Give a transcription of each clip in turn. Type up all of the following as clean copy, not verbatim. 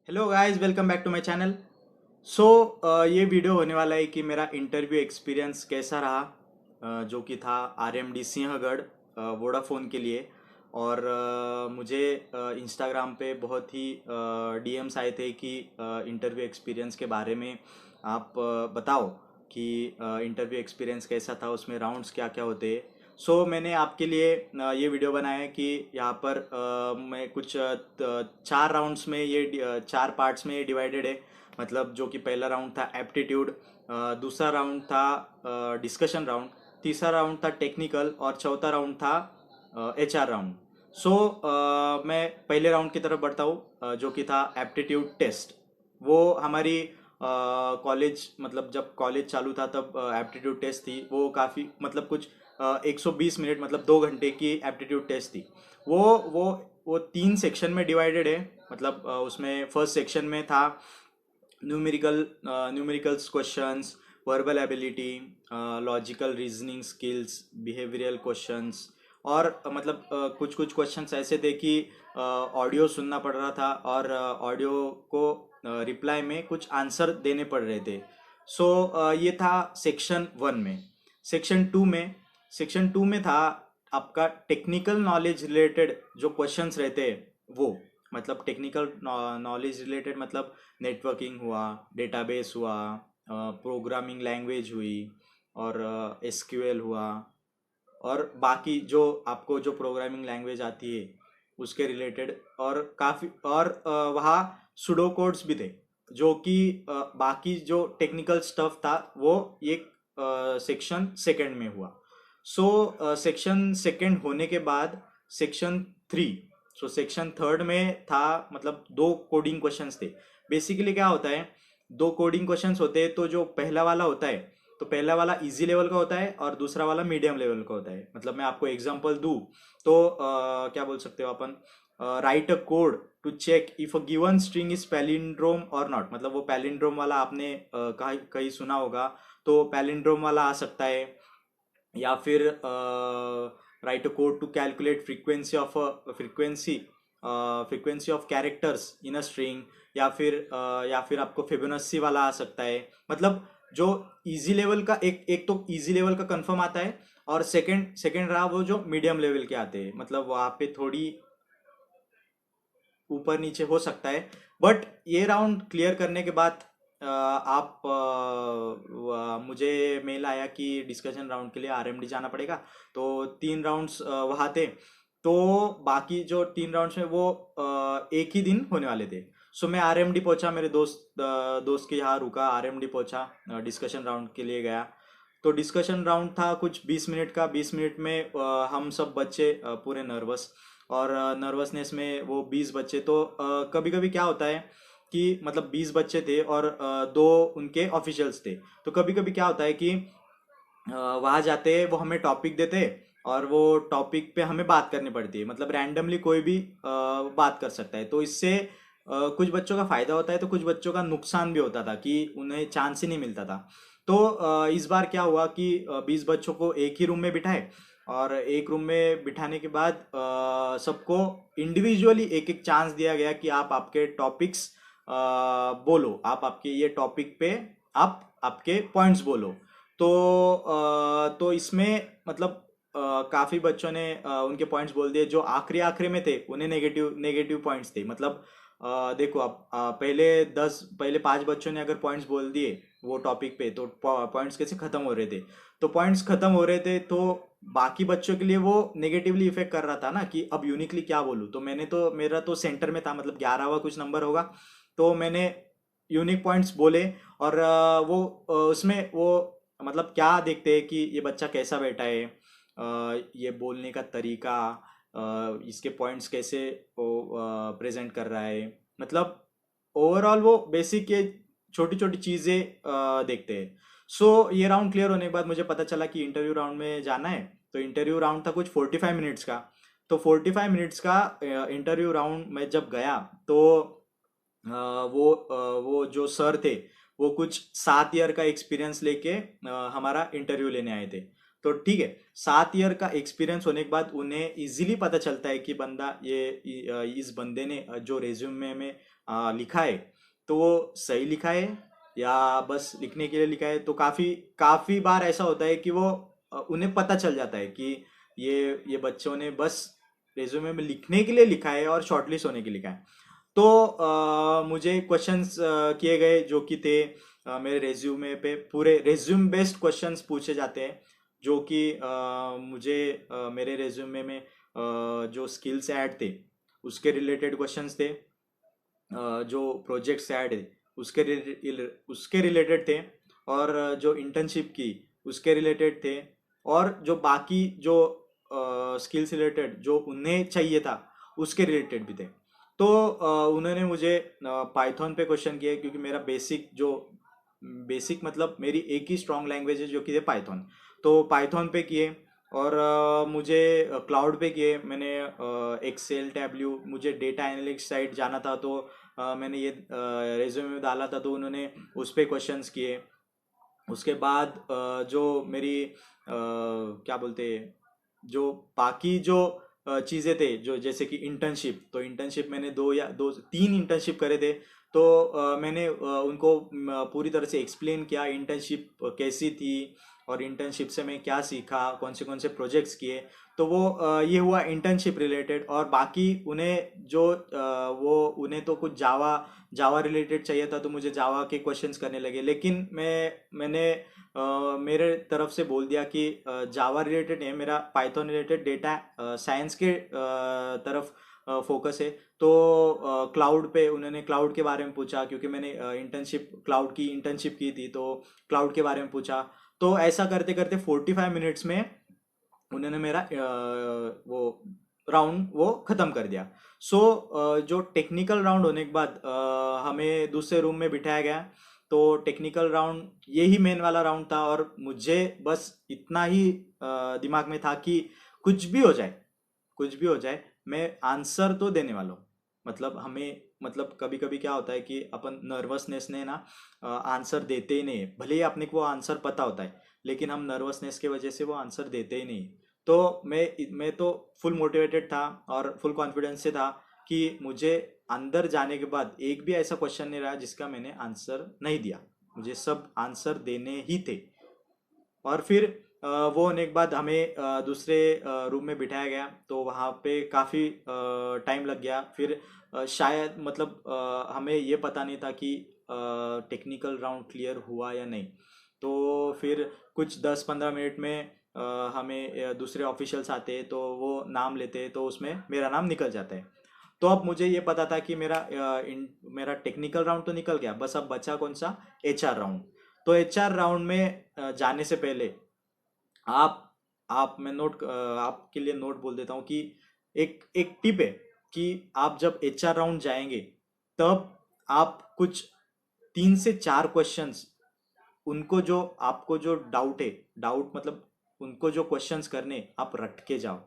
Hello guys, welcome back to my channel. So ये video होने वाला है कि मेरा इंटरव्यू एक्सपीरियंस कैसा रहा, जो कि था आरएमडी सिंहगढ़, वोडाफोन के लिए। और मुझे इंस्टाग्राम पे बहुत ही डीएम्स आए थे कि इंटरव्यू एक्सपीरियंस के बारे में आप बताओ कि इंटरव्यू एक्सपीरियंस कैसा था, उसमें राउंड्स क्या क्या होते हैं। सो मैंने आपके लिए ये वीडियो बनाया है कि यहाँ पर मैं कुछ चार राउंड्स में चार पार्ट्स में ये डिवाइडेड है। मतलब जो कि पहला राउंड था एप्टीट्यूड, दूसरा राउंड था डिस्कशन राउंड, तीसरा राउंड था टेक्निकल और चौथा राउंड था एचआर राउंड। सो मैं पहले राउंड की तरफ बढ़ता हूँ, जो कि था एप्टीट्यूड टेस्ट। वो हमारी कॉलेज, मतलब जब कॉलेज चालू था तब एप्टीट्यूड टेस्ट थी। वो काफ़ी मतलब कुछ 120 मिनट, मतलब 2 घंटे की एप्टीट्यूड टेस्ट थी। वो वो वो तीन सेक्शन में डिवाइडेड है। मतलब उसमें फर्स्ट सेक्शन में था numericals questions, verbal ability, logical reasoning skills, behavioural questions. और मतलब कुछ कुछ क्वेश्चंस ऐसे थे कि ऑडियो सुनना पड़ रहा था और ऑडियो को रिप्लाई में कुछ आंसर देने पड़ रहे थे। सो ये था सेक्शन वन में। सेक्शन टू में सेक्शन टू में था आपका टेक्निकल नॉलेज रिलेटेड जो क्वेश्चंस रहते हैं वो। मतलब टेक्निकल नॉलेज रिलेटेड, मतलब नेटवर्किंग हुआ, डेटाबेस हुआ, प्रोग्रामिंग लैंग्वेज हुई, और एसक्यूएल हुआ, और बाकी जो आपको जो प्रोग्रामिंग लैंग्वेज आती है उसके रिलेटेड। और काफ़ी और वहाँ सुडो कोड्स भी थे, जो कि बाकी जो टेक्निकल स्टफ था वो एक सेक्शन सेकंड में हुआ। सो सेक्शन सेकंड होने के बाद section three, so section third में था, मतलब दो कोडिंग क्वेश्चंस थे। बेसिकली क्या होता है, दो कोडिंग क्वेश्चंस होते हैं। तो जो पहला वाला होता है, तो पहला वाला इजी लेवल का होता है और दूसरा वाला मीडियम लेवल का होता है। मतलब मैं आपको एग्जांपल दूं तो क्या बोल सकते हो अपन, write a code to check if a given string is palindrome और नॉट। मतलब वो पैलिंड्रोम वाला आपने कहीं कहीं सुना होगा, तो पैलिंड्रोम वाला आ सकता है। या फिर write a code to calculate frequency of characters in a string. या फिर आपको फिबोनाची वाला आ सकता है। मतलब जो इजी लेवल का, एक तो इजी लेवल का कंफर्म आता है, और सेकंड सेकंड रहा वो जो मीडियम लेवल के आते हैं। मतलब वहाँ पे थोड़ी ऊपर नीचे हो सकता है। बट ये राउंड क्लियर करने के बाद मुझे मेल आया कि डिस्कशन राउंड के लिए आरएमडी जाना पड़ेगा। तो तीन राउंड्स वहाँ थे। तो बाकी जो तीन राउंड्स में वो एक ही दिन होने वाले थे। सो मैं आरएमडी पहुंचा, मेरे दोस्त के यहाँ रुका, आरएमडी पहुंचा, डिस्कशन राउंड के लिए गया। तो डिस्कशन राउंड था कुछ 20 मिनट का। 20 मिनट में हम सब बच्चे पूरे नर्वस, और नर्वसनेस में वो 20 बच्चे। तो कभी कभी क्या होता है कि मतलब 20 बच्चे थे और दो उनके ऑफिशियल्स थे। तो कभी कभी क्या होता है कि वहाँ जाते वो हमें टॉपिक देते, और वो टॉपिक पे हमें बात करनी पड़ती है। मतलब रैंडमली कोई भी बात कर सकता है। तो इससे कुछ बच्चों का फायदा होता है, तो कुछ बच्चों का नुकसान भी होता था कि उन्हें चांस ही नहीं मिलता था। तो इस बार क्या हुआ कि 20 बच्चों को एक ही रूम में बिठाए, और एक रूम में बिठाने के बाद सबको इंडिविजुअली एक एक चांस दिया गया कि आप आपके टॉपिक्स बोलो, आप आपके ये टॉपिक पे आप आपके पॉइंट्स बोलो। तो तो इसमें मतलब काफी बच्चों ने उनके पॉइंट्स बोल दिए। जो आखिरी आखिरी में थे उन्हें नेगेटिव नेगेटिव पॉइंट्स थे। मतलब देखो, आप पहले 5 बच्चों ने अगर पॉइंट्स बोल दिए वो टॉपिक पे, तो पॉइंट्स कैसे खत्म हो रहे थे। तो पॉइंट्स खत्म हो रहे थे, तो बाकी बच्चों के लिए वो नेगेटिवली इफेक्ट कर रहा था ना, कि अब यूनिकली क्या बोलूं। तो मेरा तो सेंटर में था, मतलब 11वां कुछ नंबर होगा। तो मैंने यूनिक पॉइंट्स बोले। और उसमें वो मतलब क्या देखते हैं कि ये बच्चा कैसा बैठा है, ये बोलने का तरीका, इसके पॉइंट्स कैसे वो प्रेजेंट कर रहा है। मतलब ओवरऑल वो बेसिक ये छोटी छोटी चीज़ें देखते हैं। सो ये राउंड क्लियर होने के बाद मुझे पता चला कि इंटरव्यू राउंड में जाना है। तो इंटरव्यू राउंड था कुछ 45 मिनट्स का। तो 45 मिनट्स का इंटरव्यू राउंड में जब गया, तो वो जो सर थे वो कुछ 7 ईयर का एक्सपीरियंस लेके हमारा इंटरव्यू लेने आए थे। तो ठीक है, 7 ईयर का एक्सपीरियंस होने के बाद उन्हें इजीली पता चलता है कि बंदा इस बंदे ने जो रेज्यूमे में लिखा है तो वो सही लिखा है या बस लिखने के लिए लिखा है। तो काफ़ी काफ़ी बार ऐसा होता है कि वो उन्हें पता चल जाता है कि ये बच्चों ने बस रेज्यूमे में लिखने के लिए लिखा है और शॉर्टलिस्ट होने के लिए लिखा है। तो मुझे क्वेश्चंस किए गए जो कि थे मेरे रेज्यूमे पे, पूरे रेज्यूम बेस्ड क्वेश्चंस पूछे जाते हैं जो कि मुझे मेरे रेज्यूमे में जो स्किल्स ऐड थे उसके रिलेटेड क्वेश्चंस थे, जो प्रोजेक्ट्स ऐड है उसके रिलेटेड थे, और जो इंटर्नशिप की उसके रिलेटेड थे, और जो बाकी जो स्किल्स रिलेटेड जो उन्हें चाहिए था उसके रिलेटेड भी थे। तो उन्होंने मुझे पाइथन पे क्वेश्चन किए क्योंकि मेरा बेसिक मतलब मेरी एक ही स्ट्रॉन्ग लैंग्वेज है जो कि है पाइथन। तो पाइथन पे किए, और मुझे क्लाउड पे किए। मैंने एक्सेल टैब्ल्यू, मुझे डेटा एनालिटिक्स साइड जाना था तो मैंने ये रेज्यूमे में डाला था, तो उन्होंने उस पे क्वेश्चंस किए। उसके बाद जो मेरी क्या बोलते हैं, जो बाकी जो चीज़ें थे जो जैसे कि इंटर्नशिप, तो इंटर्नशिप मैंने 2 या 3 इंटर्नशिप करे थे। तो मैंने उनको पूरी तरह से एक्सप्लेन किया इंटर्नशिप कैसी थी और इंटर्नशिप से मैं क्या सीखा, कौन से प्रोजेक्ट्स किए। तो वो ये हुआ इंटर्नशिप रिलेटेड। और बाकी उन्हें जो उन्हें तो कुछ जावा रिलेटेड चाहिए था, तो मुझे जावा के क्वेश्चंस करने लगे। लेकिन मैंने मेरे तरफ से बोल दिया कि जावा रिलेटेड है, मेरा पाइथन रिलेटेड डेटा साइंस के तरफ फोकस है। तो क्लाउड पे उन्होंने क्लाउड के बारे में पूछा क्योंकि मैंने क्लाउड की इंटर्नशिप की थी, तो क्लाउड के बारे में पूछा। तो ऐसा करते करते 45 मिनट्स में उन्होंने मेरा वो राउंड वो ख़त्म कर दिया। सो जो टेक्निकल राउंड होने के बाद हमें दूसरे रूम में बिठाया गया। तो टेक्निकल राउंड यही मेन वाला राउंड था, और मुझे बस इतना ही दिमाग में था कि कुछ भी हो जाए, कुछ भी हो जाए, मैं आंसर तो देने वाला हूँ। मतलब कभी कभी क्या होता है कि अपन नर्वसनेस ने ना आंसर देते ही नहीं है, भले ही अपने को वो आंसर पता होता है, लेकिन हम नर्वसनेस की वजह से वो आंसर देते ही नहीं। तो मैं तो फुल मोटिवेटेड था और फुल कॉन्फिडेंस से था कि मुझे अंदर जाने के बाद एक भी ऐसा क्वेश्चन नहीं रहा जिसका मैंने आंसर नहीं दिया, मुझे सब आंसर देने ही थे। और फिर वो होने के बाद हमें दूसरे रूम में बिठाया गया। तो वहाँ पे काफ़ी टाइम लग गया। फिर शायद मतलब हमें ये पता नहीं था कि टेक्निकल राउंड क्लियर हुआ या नहीं। तो फिर कुछ 10-15 मिनट में हमें दूसरे ऑफिशियल्स आते हैं, तो वो नाम लेते हैं, तो उसमें मेरा नाम निकल जाता है। तो अब मुझे ये पता था कि मेरा टेक्निकल राउंड तो निकल गया, बस अब बचा कौन सा, एचआर राउंड। तो एचआर राउंड में जाने से पहले आप मैं आपके लिए नोट बोल देता हूँ कि एक एक टिप है कि आप जब एचआर राउंड जाएंगे तब आप कुछ 3 से 4 क्वेश्चंस, उनको जो आपको जो डाउट है, डाउट मतलब उनको जो क्वेश्चंस करने, आप रट के जाओ,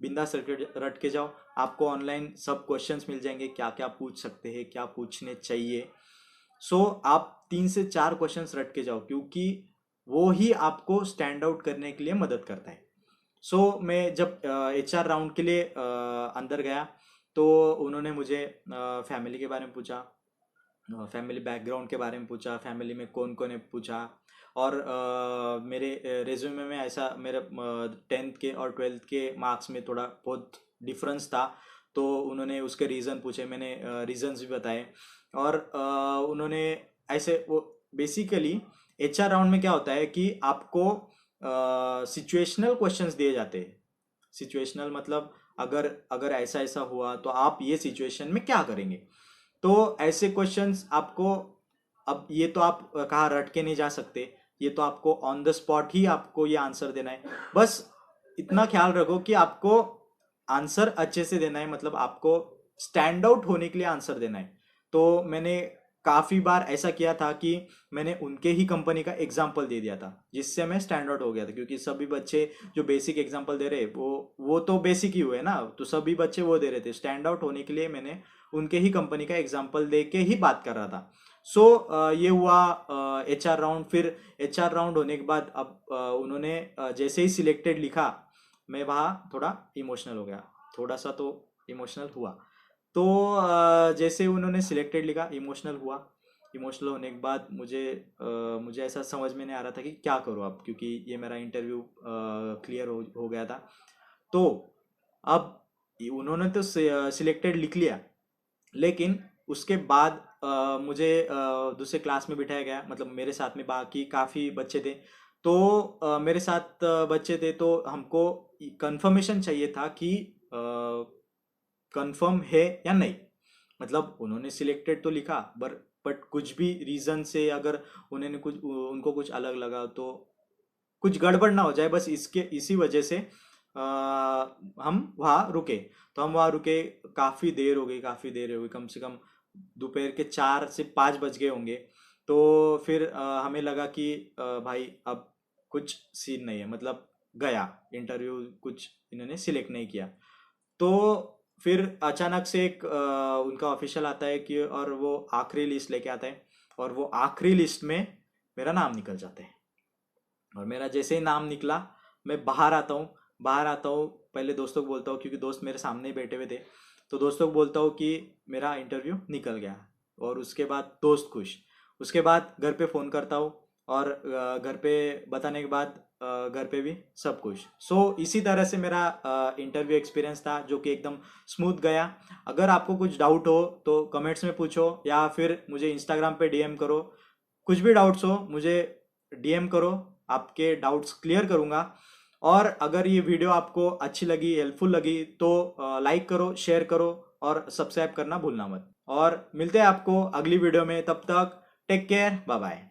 बिंदास रट के जाओ। आपको ऑनलाइन सब क्वेश्चंस मिल जाएंगे, क्या क्या पूछ सकते हैं, क्या पूछने चाहिए। सो आप 3 से 4 क्वेश्चंस रट के जाओ, क्योंकि वो ही आपको स्टैंड आउट करने के लिए मदद करता है। सो मैं जब एचआर राउंड के लिए अंदर गया, तो उन्होंने मुझे फैमिली के बारे में पूछा, फैमिली बैकग्राउंड के बारे में पूछा, फैमिली में कौन कौन है पूछा। और मेरे रेज्यूमे में ऐसा मेरे 10th के और 12th के मार्क्स में थोड़ा बहुत डिफरेंस था, तो उन्होंने उसके रीज़न पूछे, मैंने रीजंस भी बताए। और उन्होंने ऐसे वो बेसिकली एचआर राउंड में क्या होता है कि आपको सिचुएशनल क्वेश्चंस दिए जाते हैं। सिचुएशनल मतलब अगर अगर ऐसा ऐसा हुआ तो आप ये सिचुएशन में क्या करेंगे। तो ऐसे क्वेश्चंस आपको, अब ये तो आप कहाँ रट के नहीं जा सकते, ये तो आपको ऑन द स्पॉट ही आपको ये आंसर देना है। बस इतना ख्याल रखो कि आपको आंसर अच्छे से देना है, मतलब आपको स्टैंड आउट होने के लिए आंसर देना है। तो मैंने काफ़ी बार ऐसा किया था कि मैंने उनके ही कंपनी का एग्जाम्पल दे दिया था, जिससे मैं स्टैंड आउट हो गया था। क्योंकि सभी बच्चे जो बेसिक एग्जाम्पल दे रहे, वो तो बेसिक ही हुए ना, तो सभी बच्चे वो दे रहे थे। स्टैंड आउट होने के लिए मैंने उनके ही कंपनी का एग्जाम्पल दे के ही बात कर रहा था। सो ये हुआ एचआर राउंड। फिर एचआर राउंड होने के बाद अब उन्होंने जैसे ही सिलेक्टेड लिखा, मैं वहाँ थोड़ा इमोशनल हो गया, थोड़ा सा तो इमोशनल हुआ। तो जैसे उन्होंने सिलेक्टेड लिखा, इमोशनल हुआ। इमोशनल होने के बाद मुझे ऐसा समझ में नहीं आ रहा था कि क्या करूँ अब, क्योंकि ये मेरा इंटरव्यू क्लियर हो गया था। तो अब उन्होंने तो सिलेक्टेड लिख लिया, लेकिन उसके बाद मुझे दूसरे क्लास में बिठाया गया, मतलब मेरे साथ में बाकी काफ़ी बच्चे थे। तो मेरे साथ बच्चे थे, तो हमको कंफर्मेशन चाहिए था कि कंफर्म है या नहीं। मतलब उन्होंने सिलेक्टेड तो लिखा, बट कुछ भी रीज़न से अगर उनको कुछ अलग लगा, तो कुछ गड़बड़ ना हो जाए, बस इसी वजह से हम वहाँ रुके। तो हम वहाँ रुके, काफ़ी देर हो गई, कम से कम दोपहर के 4 से 5 बज गए होंगे। तो फिर हमें लगा कि भाई अब कुछ सीन नहीं है, मतलब गया इंटरव्यू, कुछ इन्होंने सिलेक्ट नहीं किया। तो फिर अचानक से एक उनका ऑफिशियल आता है कि, और वो आखिरी लिस्ट लेके आता है, और वो आखिरी लिस्ट में मेरा नाम निकल जाता है। और मेरा जैसे ही नाम निकला, मैं बाहर आता हूँ, पहले दोस्तों को बोलता हूँ, क्योंकि दोस्त मेरे सामने ही बैठे हुए थे। तो दोस्तों को बोलता हूँ कि मेरा इंटरव्यू निकल गया, और उसके बाद दोस्त खुश। उसके बाद घर पे फ़ोन करता हूँ, और घर पे बताने के बाद घर पे भी सब कुछ। सो इसी तरह से मेरा इंटरव्यू एक्सपीरियंस था, जो कि एकदम स्मूथ गया। अगर आपको कुछ डाउट हो तो कमेंट्स में पूछो, या फिर मुझे इंस्टाग्राम पे डीएम करो। कुछ भी डाउट्स हो मुझे डीएम करो, आपके डाउट्स क्लियर करूँगा। और अगर ये वीडियो आपको अच्छी लगी, हेल्पफुल लगी, तो लाइक करो, शेयर करो, और सब्सक्राइब करना भूलना मत। और मिलते हैं आपको अगली वीडियो में, तब तक टेक केयर, बाय बाय।